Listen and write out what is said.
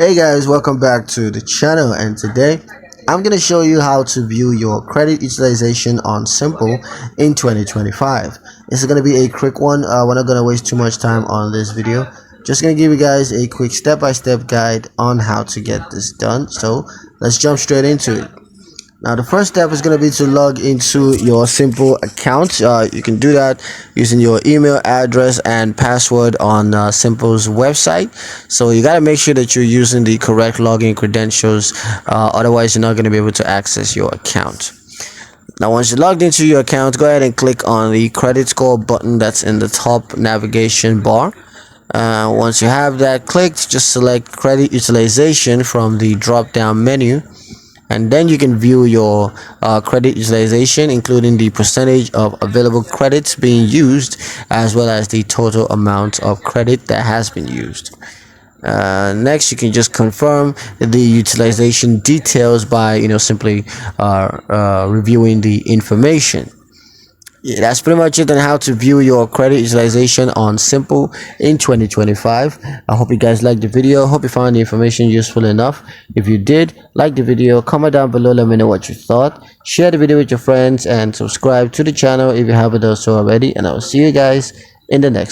Hey guys, welcome back to the channel, and today I'm going to show you how to view your credit utilization on Simple in 2025. This is going to be a quick one. We're not going to waste too much time on this video. Just going to give you guys a quick step-by-step guide on how to get this done. So let's jump straight into it. Now the first step is going to be to log into your Simple account. You can do that using your email address and password on Simple's website. So you got to make sure that you're using the correct login credentials, otherwise you're not going to be able to access your account. Now once you're logged into your account, go ahead and click on the credit score button that's in the top navigation bar. Once you have that clicked, just select credit utilization from the drop down menu, and then you can view your credit utilization, including the percentage of available credits being used, as well as the total amount of credit that has been used. Next, you can just confirm the utilization details by simply reviewing the information. Yeah, that's pretty much it on how to view your credit utilization on Simple in 2025. I hope you guys liked the video. Hope you found the information useful enough. If you did, like the video, comment down below, let me know what you thought. Share the video with your friends and subscribe to the channel if you haven't done so already. And I will see you guys in the next